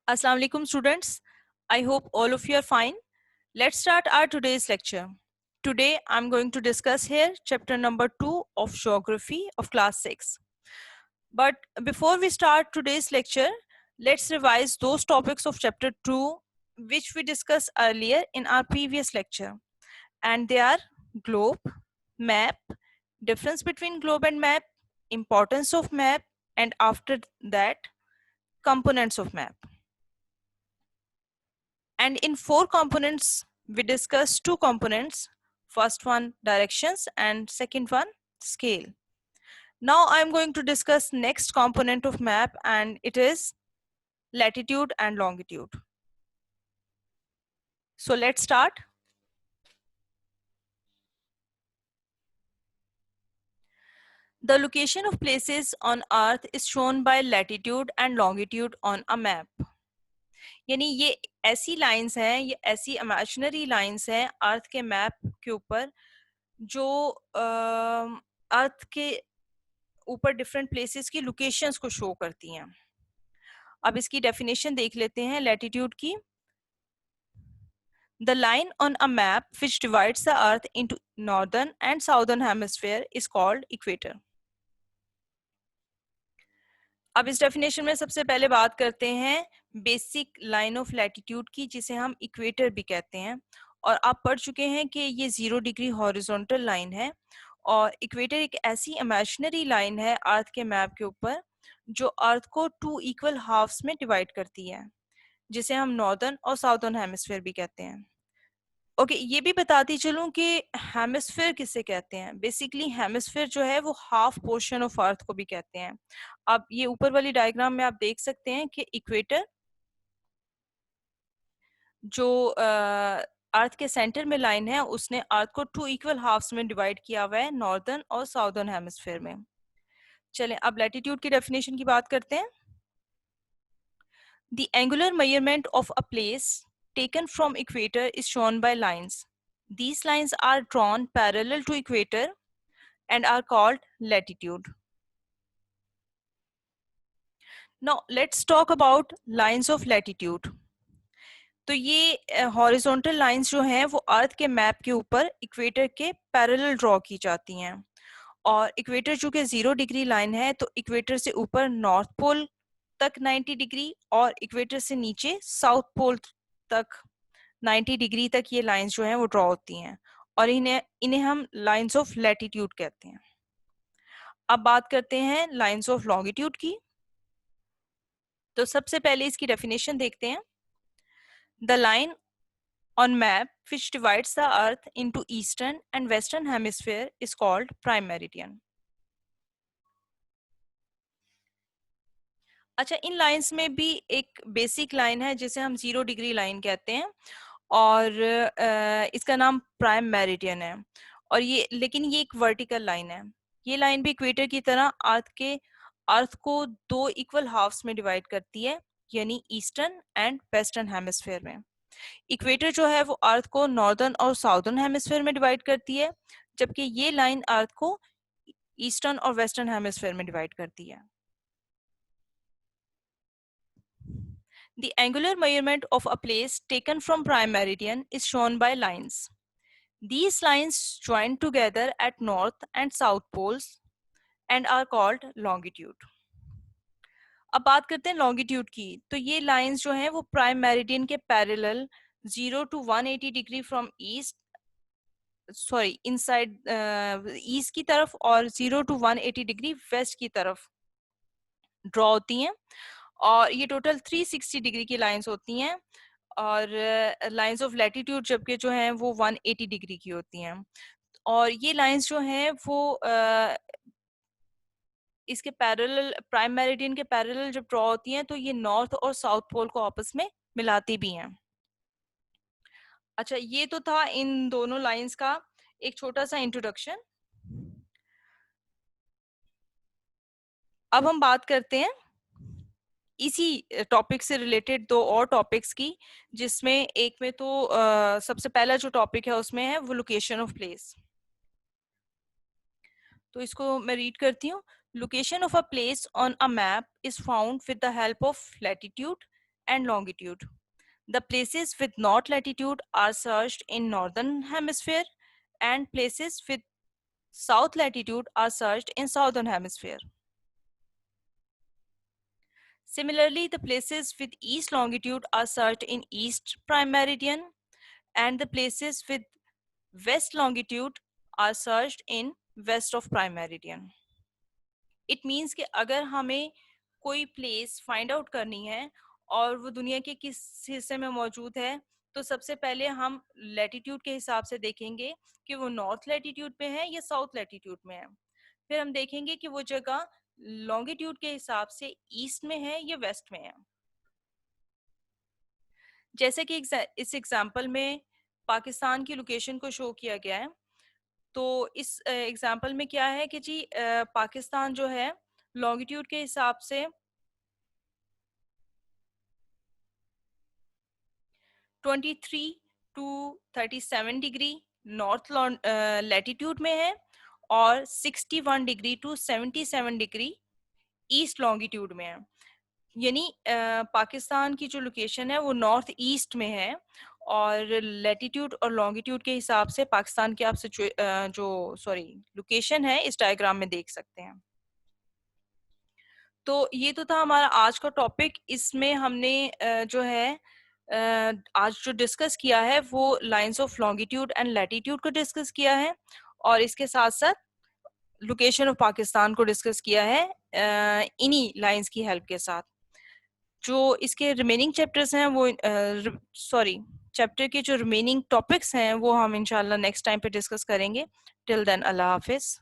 Assalamu alaikum students. I hope all of you are fine. Let's start our today's lecture. Today I'm going to discuss here chapter number 2 of geography of class 6. But before we start today's lecture, let's revise those topics of chapter 2 which we discussed earlier in our previous lecture. And they are globe, map, difference between globe and map, importance of map, and after that components of map. And in 4 components, we discussed 2 components. First one, directions, and second one, scale. Now I'm going to discuss next component of map, and it is latitude and longitude. So let's start. The location of places on earth is shown by latitude and longitude on a map. यानी ये ऐसी lines हैं, ये ऐसी imaginary lines हैं अर्थ के map के ऊपर जो अर्थ के ऊपर डिफरेंट प्लेसेस की लोकेशंस को शो करती हैं. अब इसकी डेफिनेशन देख लेते हैं लैटिट्यूड की. The line on a map which divides the earth into northern and southern hemisphere is called equator. अब इस डेफिनेशन में सबसे पहले बात करते हैं बेसिक लाइन ऑफ लैटिट्यूड की, जिसे हम इक्वेटर भी कहते हैं. और आप पढ़ चुके हैं कि ये 0 डिग्री हॉरिजॉन्टल लाइन है और इक्वेटर एक ऐसी इमेजिनरी लाइन है अर्थ के मैप के ऊपर जो अर्थ को 2 इक्वल हाफ्स में डिवाइड करती है, जिसे हम नॉर्दर्न और साउदर्न हेमिस्फीयर भी कहते हैं. ओके, ये भी बताती चलूं कि हेमिस्फीयर किसे कहते हैं. बेसिकली हेमिस्फीयर जो है वो हाफ पोर्शन ऑफ अर्थ को भी कहते हैं. अब ये ऊपर वाली डायग्राम में आप देख सकते हैं कि इक्वेटर जो अर्थ के सेंटर में लाइन है उसने अर्थ को 2 इक्वल हाफ्स में डिवाइड किया हुआ है, नॉर्दर्न और साउदर्न हेमिस्फीयर में. चलें अब लैटिट्यूड की डेफिनेशन की बात करते हैं. The angular measurement of a place taken from equator is shown by lines. These lines are drawn parallel to equator and are called latitude. Now let's talk about lines of latitude. तो ये horizontal lines जो हैं वो अर्थ के map के ऊपर equator के parallel draw की जाती हैं. और इक्वेटर चूंकि 0 डिग्री लाइन है तो इक्वेटर से ऊपर नॉर्थ पोल तक 90 डिग्री और इक्वेटर से नीचे साउथ पोल तक 90 डिग्री तक ये लाइंस जो हैं वो ड्रॉ होती हैं और इन्हें हम लाइंस ऑफ लैटिट्यूड कहते हैं. अब बात करते हैं लाइंस ऑफ लॉन्गिट्यूड की. तो सबसे पहले इसकी डेफिनेशन देखते हैं. The line on map which divides the earth into eastern and western hemisphere is called prime meridian. अच्छा, इन लाइंस में भी एक बेसिक लाइन है जिसे हम 0 डिग्री लाइन कहते हैं और इसका नाम प्राइम मेरिडियन है. और ये लेकिन ये एक वर्टिकल लाइन है. ये लाइन भी इक्वेटर की तरह अर्थ को 2 इक्वल हाफ्स में डिवाइड करती है, यानी ईस्टर्न एंड वेस्टर्न हेमिस्फीयर में. इक्वेटर जो है वो अर्थ को नॉर्दर्न और साउदर्न हेमिस्फीयर में डिवाइड करती है, जबकि ये लाइन अर्थ को ईस्टर्न और वेस्टर्न हेमिस्फीयर में डिवाइड करती है. The angular measurement of a place taken from prime meridian is shown by lines. These lines join together at north and south poles and are called longitude. अब बात करते हैं longitude की. तो ये लाइंस जो हैं वो प्राइम मेरिडियन के parallel 0 to 180 degree from inside east की तरफ और 0 to 180 डिग्री वेस्ट की तरफ ड्रॉ होती हैं और ये टोटल 360 डिग्री की लाइंस होती हैं. और लाइंस ऑफ लैटिट्यूड जबकि जो हैं वो 180 डिग्री की होती हैं. और ये लाइंस जो हैं वो इसके पैरेलल प्राइम मेरिडियन के पैरेलल जब ड्रॉ होती हैं तो ये नॉर्थ और साउथ पोल को आपस में मिलाती भी हैं. अच्छा, ये तो था इन दोनों लाइंस का एक छोटा सा इंट्रोडक्शन. अब हम बात करते हैं इसी टॉपिक से रिलेटेड 2 और टॉपिक्स की, जिसमें एक में तो सबसे पहला जो टॉपिक है उसमें है वो लोकेशन ऑफ प्लेस. तो इसको मैं रीड करती हूँ. Location of a place on a map is found with the help of latitude and longitude. The places with north latitude are searched in northern hemisphere and places with south latitude are searched in southern hemisphere. Similarly, the places with east longitude are searched in east prime meridian and the places with west longitude are searched in west of prime meridian. It means कि अगर हमें कोई place find out करनी है और वो दुनिया के किस हिस्से में मौजूद है, तो सबसे पहले हम लैटिट्यूड के हिसाब से देखेंगे कि वो नॉर्थ लैटिट्यूड पे है या साउथ लैटिट्यूड में है। फिर हम देखेंगे कि वो जगह लॉन्गिट्यूड के हिसाब से ईस्ट में है या वेस्ट में है। जैसे कि इस एग्जाम्पल में पाकिस्तान की लोकेशन को शो किया गया है, तो इस एग्जाम्पल में क्या है कि जी पाकिस्तान जो है लॉन्गिट्यूड के हिसाब से 23 टू 37 डिग्री नॉर्थ लैटिट्यूड में है और 61 degree to 77 degree east longitude में है। यानी पाकिस्तान की जो लोकेशन है वो नॉर्थ ईस्ट में है और लैटिट्यूड और लॉन्गिट्यूड के हिसाब से पाकिस्तान की आप लोकेशन है इस डायग्राम में देख सकते हैं। तो ये तो था हमारा आज का टॉपिक। इसमें हमने जो है आज जो डिस्कस किया है वो lines of longitude and latitude को डिस्कस किया है और इसके साथ साथ लोकेशन ऑफ पाकिस्तान को डिस्कस किया है इन्हीं लाइंस की हेल्प के साथ। जो इसके रिमेनिंग चैप्टर्स हैं वो चैप्टर के जो रिमेनिंग टॉपिक्स हैं वो हम इंशाल्लाह नेक्स्ट टाइम पे डिस्कस करेंगे। टिल देन अल्लाह हाफिज।